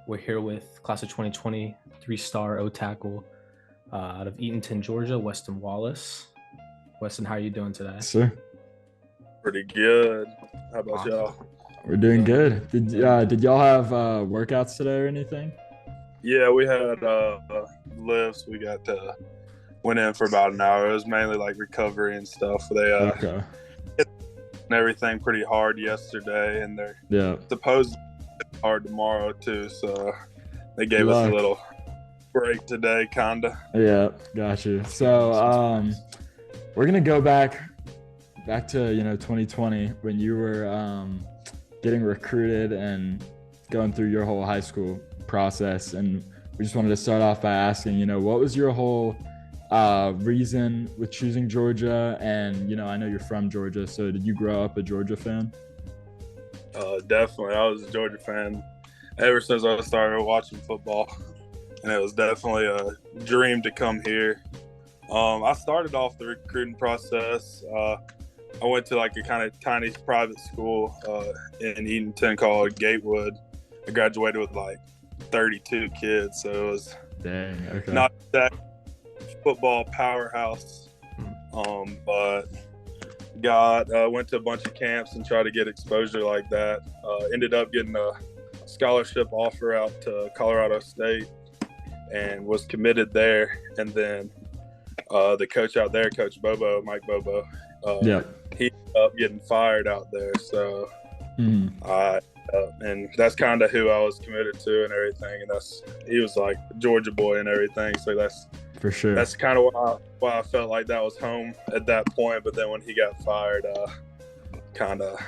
We're here with class of 2020, three-star O-tackle out of Eatonton, Georgia, Weston Wallace. Weston, how are you doing today? Sir, Pretty good. How about Awesome. y'all? we're doing good. Did y'all have workouts today or anything? Yeah, we had lifts. We went in for about an hour. It was mainly like recovery and stuff. They Okay. hit everything pretty hard yesterday, and they're Yeah. supposed to hit hard tomorrow too. So they gave Good us luck. a little break today, kinda. Yeah. Got you. So we're gonna go back to 2020 when you were getting recruited and going through your whole high school process, and we just wanted to start off by asking, what was your whole reason with choosing Georgia? And I know you're from Georgia, so did you grow up a Georgia fan? Definitely, I was a Georgia fan ever since I started watching football, and it was definitely a dream to come here. I started off the recruiting process. I went to like a kind of tiny private school in Eatonton called Gatewood. I graduated with like 32 kids, so it was Dang. Okay. not that football powerhouse. But went to a bunch of camps and tried to get exposure like that. Ended up getting a scholarship offer out to Colorado State and was committed there. And then the coach out there, Coach Bobo, Mike Bobo, Yeah. he ended up getting fired out there. So and that's kind of who I was committed to and everything. And he was like a Georgia boy and everything. So that's For sure. That's kind of why I felt like that was home at that point. But then when he got fired, kind of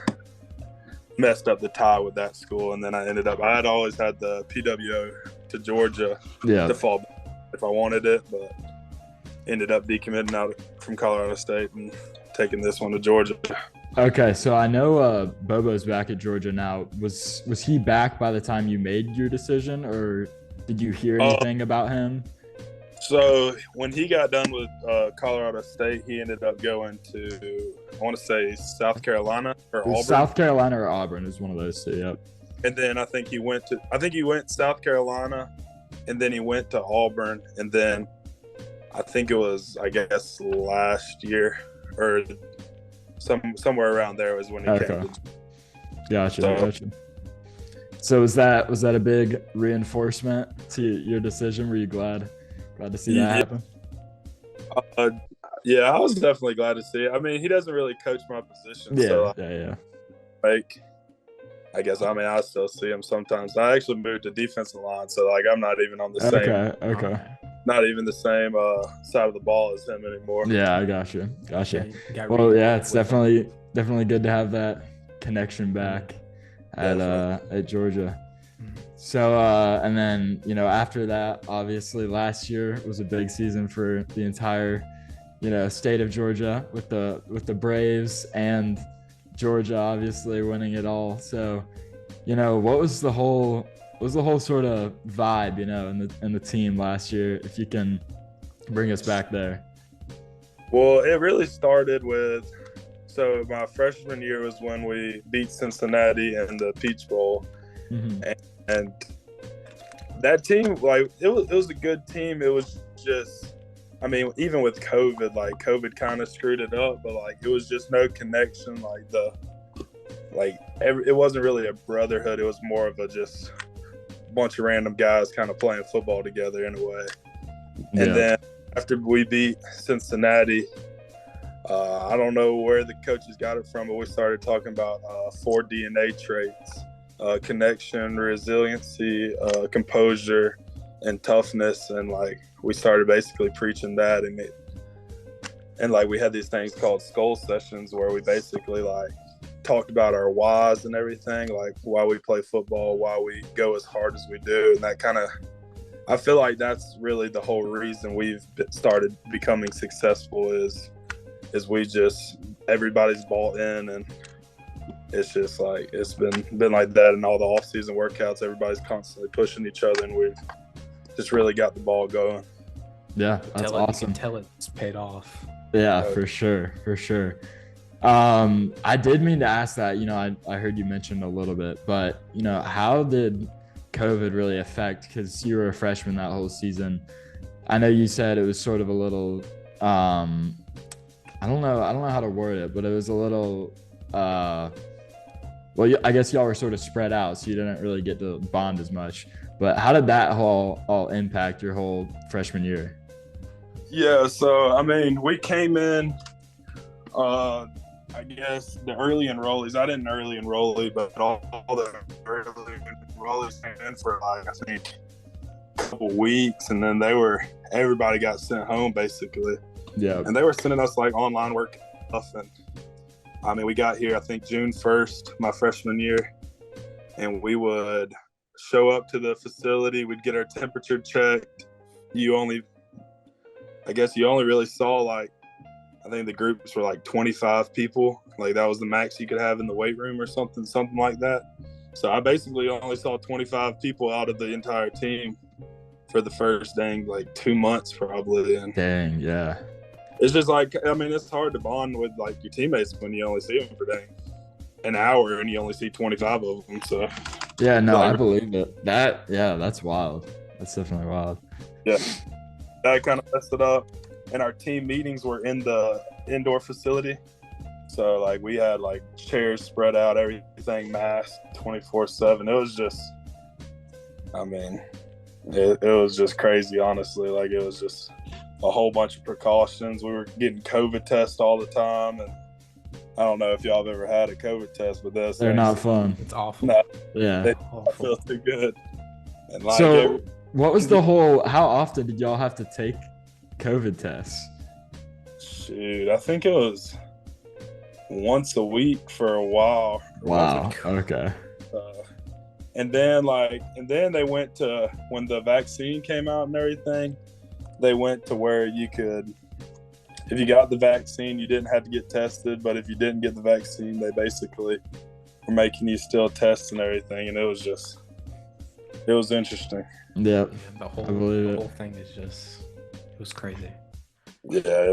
messed up the tie with that school. And then I had always had the PWO to Georgia to fall back if I wanted it, but ended up decommitting out from Colorado State and taking this one to Georgia. Okay, so I know Bobo's back at Georgia now. Was he back by the time you made your decision, or did you hear anything about him? So when he got done with Colorado State, he ended up going to, I want to say, South Carolina or Auburn. South Carolina or Auburn is one of those two. Yep. And then I think he went South Carolina, and then he went to Auburn, and then I think it was, I guess, last year or somewhere around there was when he came. Gotcha. So was that a big reinforcement to your decision? Were you glad to see that happen? Yeah, I was definitely glad to see it. I mean, he doesn't really coach my position. Yeah. Like, I guess, I still see him sometimes. I actually moved to defensive line, so like I'm not even on the same. Okay. Not even the same side of the ball as him anymore. Yeah, I got you. Yeah, Well, yeah, it's definitely good to have that connection back at Georgia. So, and then, after that, obviously last year was a big season for the entire, state of Georgia with the Braves and Georgia obviously winning it all. So, what was the whole sort of vibe, in the team last year, if you can bring us back there? Well, it really started with, so my freshman year was when we beat Cincinnati in the Peach Bowl. Mm-hmm. And that team, like, it was a good team. It was just, I mean, even with COVID, like, COVID kind of screwed it up, but, like, it was just no connection. It wasn't really a brotherhood. It was more of a just bunch of random guys kind of playing football together in a way. Yeah. And then after we beat Cincinnati, I don't know where the coaches got it from, but we started talking about 4 DNA traits. Connection, resiliency, composure, and toughness, and like we started basically preaching that, and like we had these things called skull sessions where we basically like talked about our whys and everything, like why we play football, why we go as hard as we do, and that kind of, I feel like that's really the whole reason we've started becoming successful is we just, everybody's bought in, and it's just like it's been like that in all the off-season workouts. Everybody's constantly pushing each other, and we've just really got the ball going. Yeah, that's awesome. You can tell it's paid off. Yeah, for sure. I did mean to ask that. I heard you mention a little bit, but how did COVID really affect, because you were a freshman that whole season? I know you said it was sort of a little, I don't know how to word it, but it was a little, well, I guess y'all were sort of spread out, so you didn't really get to bond as much. But how did that all impact your whole freshman year? Yeah, so I mean, we came in, I guess the early enrollees. I didn't early enrollee, but all the early enrollees came in for like, I think, a couple weeks, and then everybody got sent home basically. Yeah. And they were sending us like online work stuff, and I mean, we got here I think June 1st, my freshman year, and we would show up to the facility. We'd get our temperature checked. I guess you only really saw like, I think the groups were like 25 people. Like that was the max you could have in the weight room or something like that. So I basically only saw 25 people out of the entire team for the first like 2 months probably. And Dang, yeah. it's just like, I mean, it's hard to bond with like your teammates when you only see them for an hour and you only see 25 of them. So yeah, no, I believe it. That's wild. That's definitely wild. Yeah, that kind of messed it up. And our team meetings were in the indoor facility. So, like, we had, like, chairs spread out, everything masked 24/7. It was just, I mean, it was just crazy, honestly. Like, it was just a whole bunch of precautions. We were getting COVID tests all the time. And I don't know if y'all have ever had a COVID test, but they're not fun. It's awful. No, yeah. I feel too good. And, like, so, what was how often did y'all have to take COVID tests? Shoot, I think it was once a week for a while. Wow. Okay. And then they went to, when the vaccine came out and everything, they went to where you could, if you got the vaccine, you didn't have to get tested. But if you didn't get the vaccine, they basically were making you still test and everything. And it was interesting. Yeah. The whole thing is it was crazy. Yeah,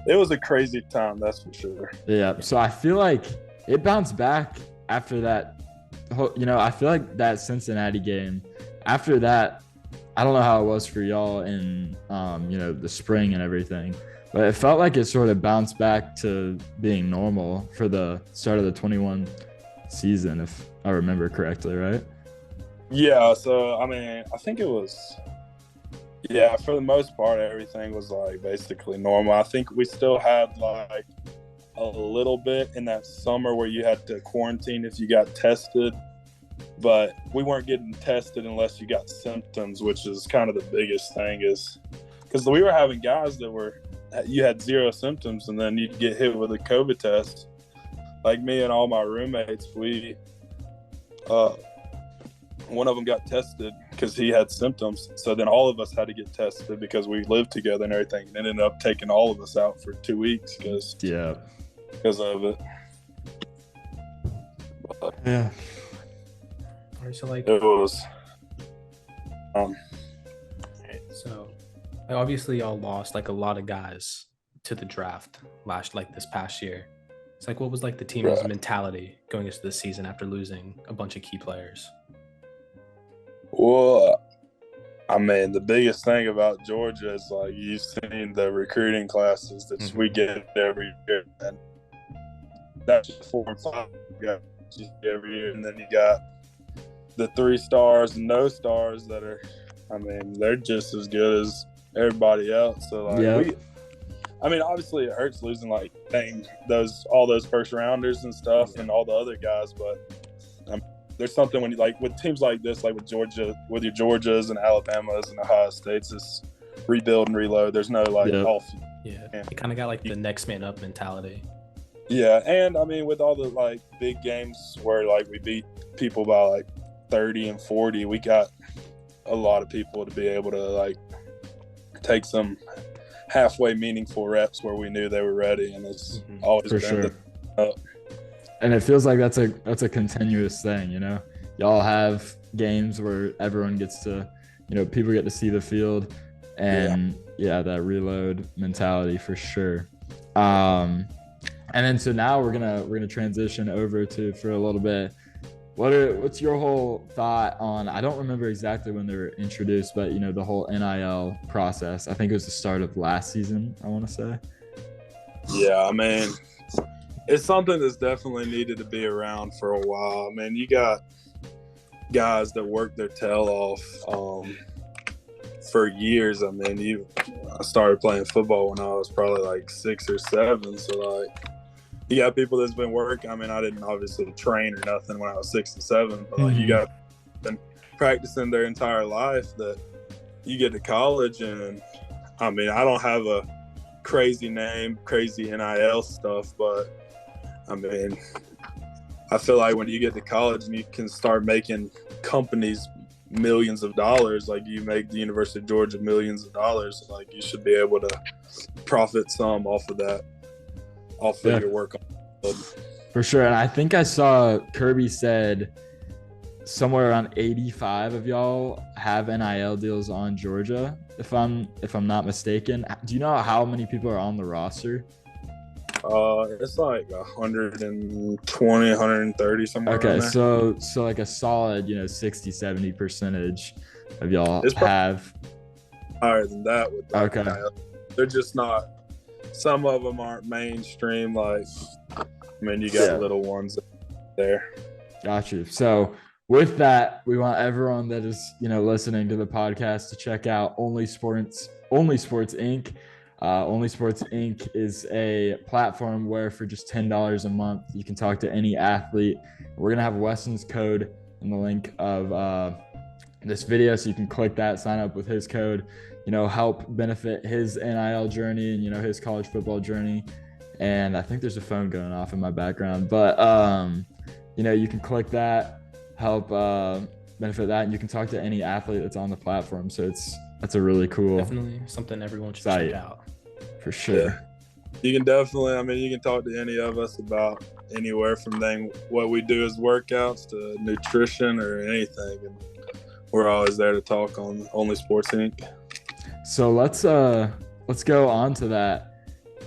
it was a crazy time, that's for sure. Yeah, so I feel like it bounced back after that. I feel like that Cincinnati game, after that, I don't know how it was for y'all in, the spring and everything, but it felt like it sort of bounced back to being normal for the start of the 21 season, if I remember correctly, right? Yeah, so, I mean, I think it was... Yeah, for the most part, everything was like basically normal. I think we still had like a little bit in that summer where you had to quarantine if you got tested, but we weren't getting tested unless you got symptoms, which is kind of the biggest thing, is because we were having guys you had 0 symptoms and then you'd get hit with a COVID test. Like me and all my roommates, one of them got tested because he had symptoms. So then all of us had to get tested because we lived together and everything. And it ended up taking all of us out for 2 weeks because of it. But yeah. So like it was. So obviously y'all lost like a lot of guys to the draft this past year. It's like, what was like the team's mentality going into the season after losing a bunch of key players? Well, I mean, the biggest thing about Georgia is like you've seen the recruiting classes that we get every year, and that's just 4 and 5 guys every year, and then you got the 3 stars and no stars that are, I mean, they're just as good as everybody else. So like, obviously it hurts losing like all those first rounders and stuff and all the other guys, but. There's something when you like with teams like this, like with Georgia, with your Georgias and Alabamas and Ohio States, it's rebuild and reload. There's no like off. Yeah, you kind of got like the next man up mentality. Yeah, and I mean with all the like big games where like we beat people by like 30 and 40, we got a lot of people to be able to like take some halfway meaningful reps where we knew they were ready, and it's always for been sure. And it feels like that's a continuous thing, Y'all have games where everyone gets to, people get to see the field, and that reload mentality for sure. And then so now we're gonna transition over to, for a little bit, What's your whole thought on, I don't remember exactly when they were introduced, but the whole NIL process. I think it was the start of last season, I want to say. Yeah, I mean, it's something that's definitely needed to be around for a while. I mean, you got guys that work their tail off for years. I mean, I started playing football when I was probably like 6 or 7. So, like, you got people that's been working. I mean, I didn't obviously train or nothing when I was 6 and 7, but like, you got been practicing their entire life that you get to college. And I mean, I don't have a crazy name, crazy NIL stuff, but I mean, I feel like when you get to college and you can start making companies millions of dollars, like you make the University of Georgia millions of dollars, like you should be able to profit some off of that, off of your work. For sure. And I think I saw Kirby said somewhere around 85 of y'all have NIL deals on Georgia, if I'm not mistaken. Do you know how many people are on the roster? It's like 120, 130 somewhere. Okay, so like a solid, 60-70% of y'all it's have higher than that. Okay. They're just not. Some of them aren't mainstream. Like, I mean, you got little ones there. Got you. So with that, we want everyone that is, listening to the podcast to check out Only Sports Inc. Only Sports Inc. is a platform where for just $10 a month, you can talk to any athlete. We're going to have Weston's code in the link of this video, so you can click that, sign up with his code, help benefit his NIL journey and, his college football journey. And I think there's a phone going off in my background, but, you can click that, help benefit that, and you can talk to any athlete that's on the platform. So that's a really cool. Definitely something everyone should check out. For sure. Yeah. You can definitely, I mean, you can talk to any of us about anywhere from what we do as workouts to nutrition or anything. And we're always there to talk on Only Sports Inc. So let's go on to that.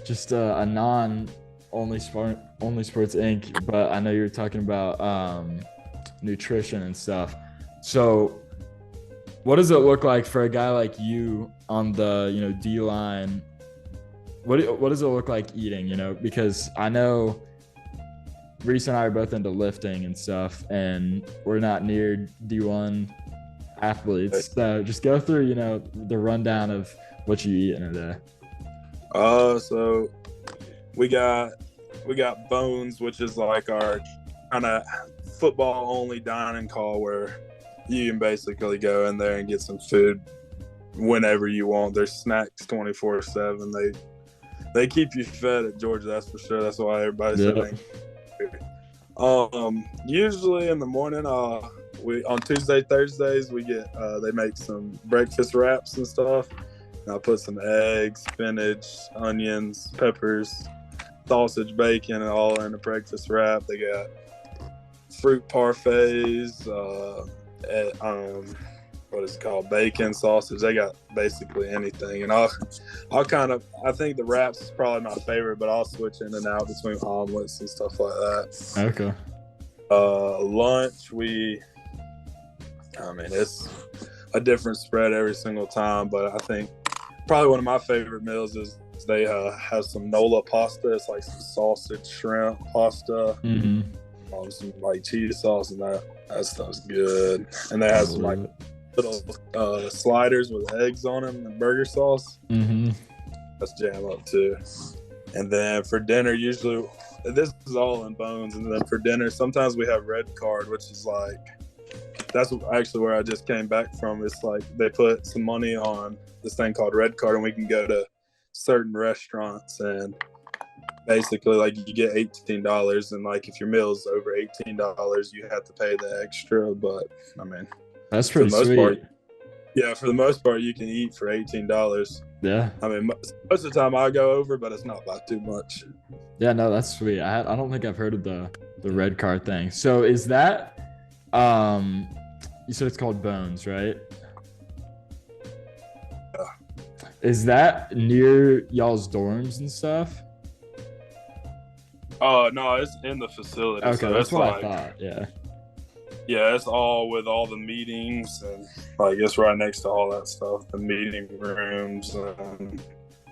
Just a non-Only Sports Inc. But I know you're talking about nutrition and stuff. So what does it look like for a guy like you on the D line? What does it look like eating? Because I know Reese and I are both into lifting and stuff, and we're not near D1 athletes. So just go through the rundown of what you eat in a day. So we got Bones, which is like our kind of football only dining call where you can basically go in there and get some food whenever you want. There's snacks 24/7. They keep you fed at Georgia, that's for sure. That's why everybody's sitting. Usually in the morning, we on Tuesday, Thursdays, we get they make some breakfast wraps and stuff. And I put some eggs, spinach, onions, peppers, sausage, bacon, and all in the breakfast wrap. They got fruit parfaits, what is it called? Bacon, sausage. They got basically anything. And I think the wraps is probably my favorite, but I'll switch in and out between omelets and stuff like that. Okay. Lunch, it's a different spread every single time, but I think probably one of my favorite meals is they have some Nola pasta. It's like some sausage, shrimp pasta, some like cheese sauce, and that stuff's good. And they have some like little sliders with eggs on them and burger sauce. That's jam up too. And then for dinner, usually this is all in Bones. And then for dinner, sometimes we have Red Card, which is like, that's actually where I just came back from. It's like they put some money on this thing called Red Card, and we can go to certain restaurants and basically like you get $18, and like if your meal's over $18, you have to pay the extra. But I mean, that's pretty sweet. For the most part, you can eat for $18. Yeah. I mean, most of the time I go over, but it's not by too much. Yeah, no, that's sweet. I don't think I've heard of the Red Card thing. So is that, you said it's called Bones, right? Yeah. Is that near y'all's dorms and stuff? Oh, no, it's in the facility. Okay, so that's what I thought, yeah. Yeah, it's all with all the meetings and like it's right next to all that stuff. The meeting rooms and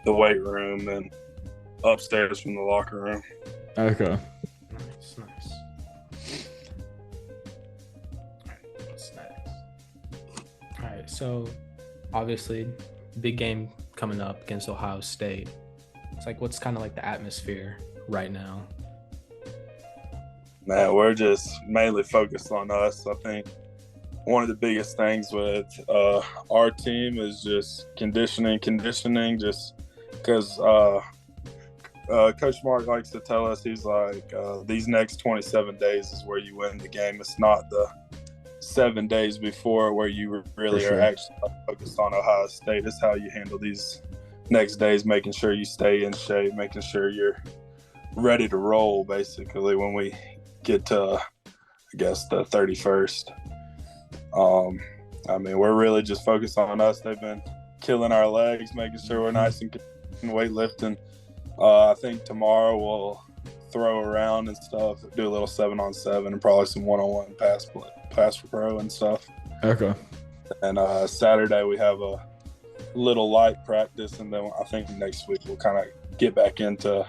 the weight room and upstairs from the locker room. Okay. Nice. What's next? All right, so obviously, big game coming up against Ohio State. It's like, what's kind of like the atmosphere right now? Man, we're just mainly focused on us. I think one of the biggest things with our team is just conditioning, just because Coach Mark likes to tell us, he's like, these next 27 days is where you win the game. It's not the 7 days before where you really are actually focused on Ohio State. It's how you handle these next days, making sure you stay in shape, making sure you're ready to roll, basically, when we get to, I guess, the 31st. I mean, we're really just focused on us. They've been killing our legs, making sure we're nice and weightlifting. I think tomorrow we'll throw around and stuff, do a little 7-on-7 and probably some 1-on-1 pass for pro and stuff. Okay. And Saturday we have a little light practice, and then I think next week we'll kind of get back into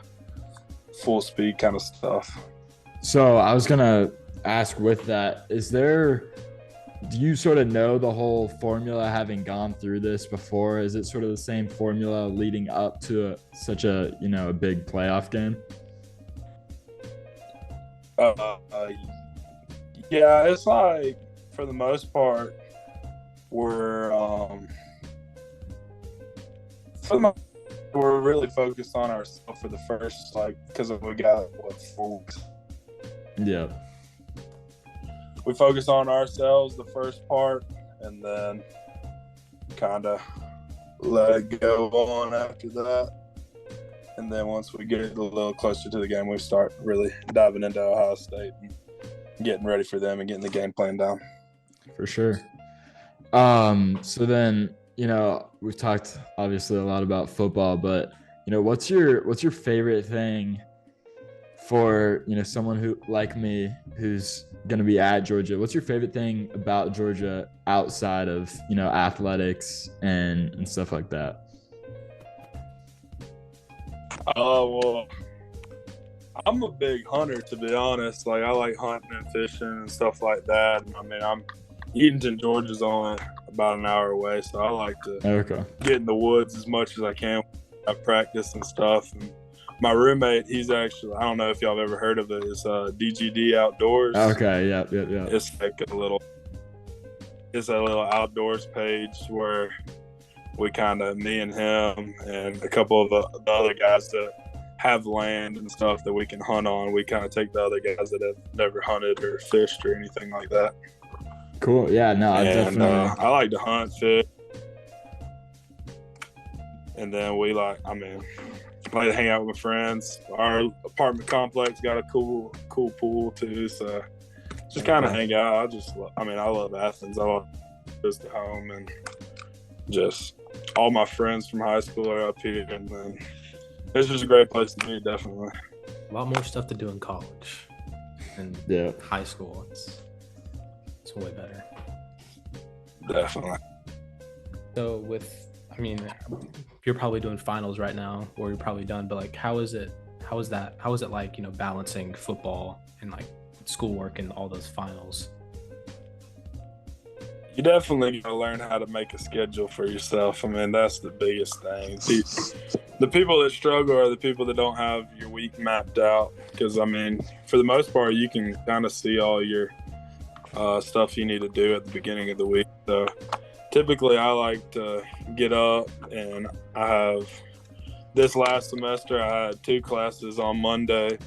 full speed kind of stuff. So I was gonna ask, with that, do you sort of know the whole formula, having gone through this before? Is it sort of the same formula leading up to such a big playoff game? Yeah, it's like, for the most part, we're really focused on ourselves for the first, because we got 4 weeks. Yeah. We focus on ourselves the first part, and then kind of let it go on after that. And then once we get a little closer to the game, we start really diving into Ohio State and getting ready for them and getting the game plan down. For sure. So then, we've talked obviously a lot about football, but what's your favorite thing for someone who, like me, who's going to be at Georgia? What's your favorite thing about Georgia outside of athletics and stuff like that? Well, I'm a big hunter, to be honest. Like, I like hunting and fishing and stuff like that. I mean, Eatonton, Georgia's only about an hour away, so I like to get in the woods as much as I can. I practice and stuff. And my roommate, he's actually, I don't know if y'all have ever heard of it, it's DGD Outdoors. Okay, yeah. It's like a little outdoors page where we kind of, me and him and a couple of the other guys that have land and stuff that we can hunt on, we kind of take the other guys that have never hunted or fished or anything like that. Cool. Yeah, no, I like to hunt, fish. And then we like to hang out with my friends. Our apartment complex got a cool pool too, so just kind of hang out. I love Athens. I love just at home, and just all my friends from high school are up here, and then it's just a great place to be, definitely. A lot more stuff to do in college and high school. It's way better. Definitely. So you're probably doing finals right now, or you're probably done, but like, how is it like, balancing football and like schoolwork and all those finals? You definitely gotta learn how to make a schedule for yourself. I mean, that's the biggest thing. The people that struggle are the people that don't have your week mapped out, because for the most part, you can kind of see all your stuff you need to do at the beginning of the week. So typically I like to get up, and this last semester I had 2 classes on Monday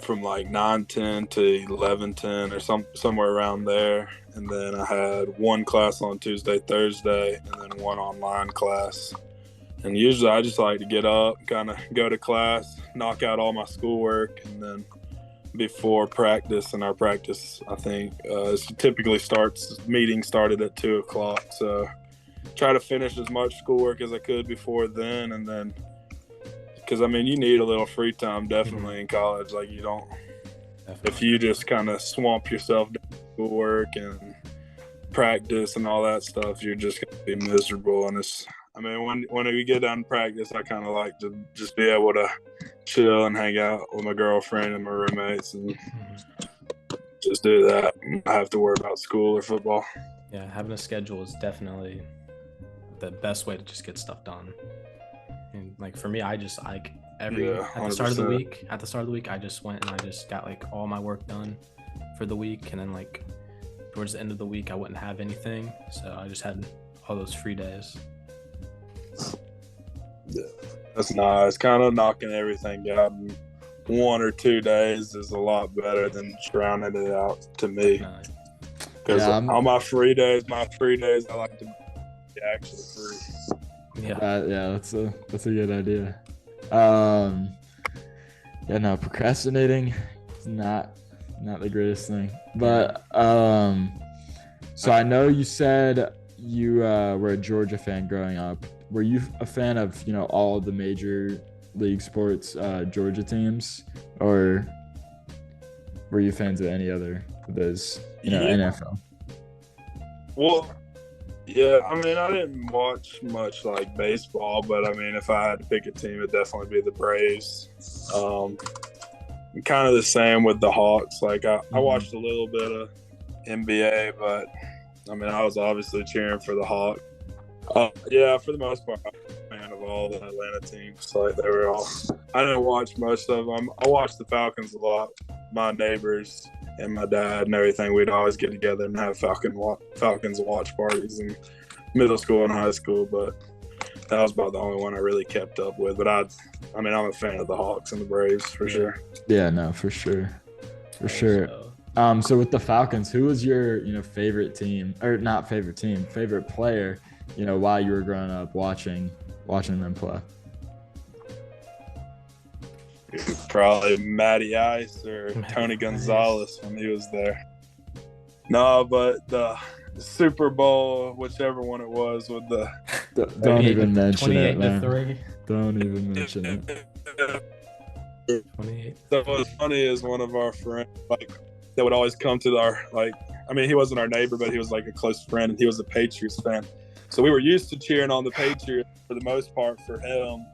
from like 9:10 to 11:10 or somewhere around there, and then I had 1 class on Tuesday, Thursday, and then 1 online class. And usually I just like to get up, kind of go to class, knock out all my schoolwork, and then before practice, and our practice, I think, meeting started at 2:00. So try to finish as much schoolwork as I could before then. And then, because you need a little free time definitely in college. Like, you Definitely. If you just kind of swamp yourself down with work and practice and all that stuff, you're just gonna be miserable. And when we get done practice, I kind of like to just be able to chill and hang out with my girlfriend and my roommates and just do that. I have to worry about school or football. Yeah, having a schedule is definitely the best way to just get stuff done. And like for me, I just like at the start of the 100%. week, I just went and I just got like all my work done for the week, and then like towards the end of the week, I wouldn't have anything, so I just had all those free days. Yeah, that's nice. Kind of knocking everything out in 1 or 2 days is a lot better than drowning it out to me. Because on my free days, I like to be actually free. Yeah, that's a good idea. Procrastinating is not the greatest thing. But so I know you said you were a Georgia fan growing up. Were you a fan of all of the major league sports Georgia teams, or were you fans of any other of those NFL? Well, yeah, I mean, I didn't watch much like baseball, but I mean, if I had to pick a team, it'd definitely be the Braves. Kind of the same with the Hawks. Like I watched a little bit of NBA, but I mean, I was obviously cheering for the Hawks. Yeah, for the most part, I'm a fan of all the Atlanta teams. Like they were all. I didn't watch most of them. I watched the Falcons a lot. My neighbors and my dad and everything, we'd always get together and have Falcons watch parties in middle school and high school. But that was about the only one I really kept up with. But I'm a fan of the Hawks and the Braves for sure. Yeah, no, for sure. So with the Falcons, who was your favorite team, or not favorite team, favorite player? While you were growing up watching them play. Probably Matty Ice or Tony Gonzalez when he was there. No, but the Super Bowl, whichever one it was, with the don't even mention it, man. 28-3. Don't even mention it. 28. So what's funny is one of our friends, that would always come to our he wasn't our neighbor, but he was like a close friend, and he was a Patriots fan. So we were used to cheering on the Patriots for the most part for him.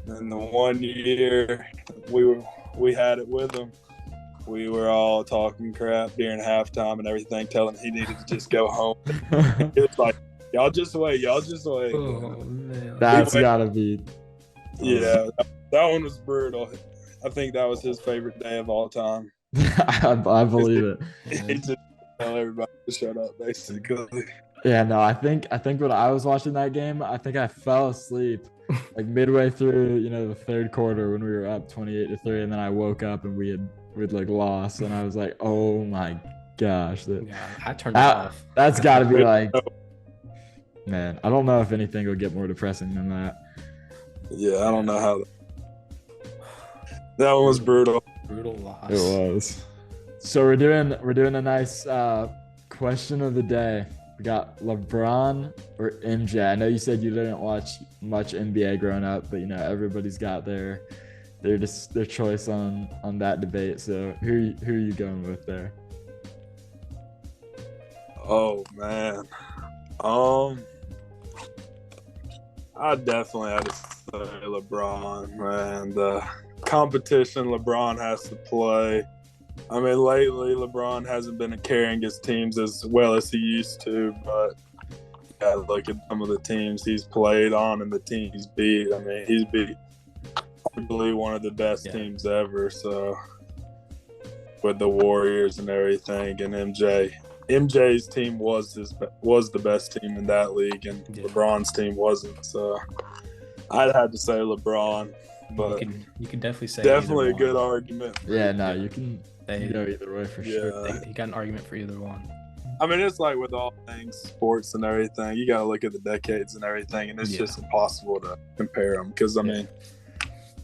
And the one year we had it with him, we were all talking crap during halftime and everything, telling him he needed to just go home. It was like, y'all just wait. Oh, man. That's gotta be. Yeah, that one was brutal. I think that was his favorite day of all time. I believe it. He just tell everybody to shut up, basically. Yeah, no, I think when I was watching that game, I think I fell asleep like midway through, the third quarter when we were up 28-3, and then I woke up and we'd like lost, and I was like, oh my gosh, I turned it off. That's got to be like, man, I don't know if anything will get more depressing than that. Yeah, I don't know how. That one was brutal. Brutal loss. It was. So we're doing a nice question of the day. We got LeBron or MJ. I know you said you didn't watch much NBA growing up, but everybody's got their choice on that debate. So who are you going with there? Oh man, I definitely had to say LeBron. Man, the competition LeBron has to play. I mean, lately LeBron hasn't been carrying his teams as well as he used to, but yeah, look at some of the teams he's played on and the team he's beat. I mean, he's beat arguably one of the best teams ever. So with the Warriors and everything, and MJ's team was the best team in that league, and LeBron's team wasn't. So I'd have to say LeBron, but you can definitely say definitely a good argument. Yeah, no, you can. Go either way for sure. You got an argument for either one. I mean, it's like with all things sports and everything, you got to look at the decades and everything, and it's just impossible to compare them. Because, I mean,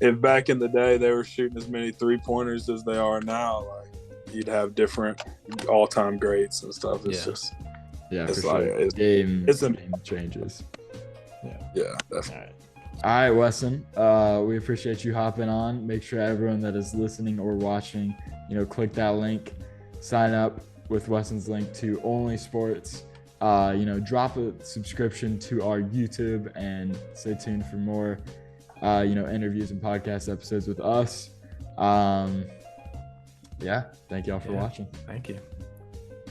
if back in the day they were shooting as many three-pointers as they are now, like, you'd have different all-time greats and stuff. It's just – yeah, it's for like, sure. Game it's changes. Yeah, definitely. All right. All right, Weston. We appreciate you hopping on. Make sure everyone that is listening or watching, click that link, sign up with Weston's link to Only Sports. Drop a subscription to our YouTube and stay tuned for more, interviews and podcast episodes with us. Thank y'all for watching. Thank you.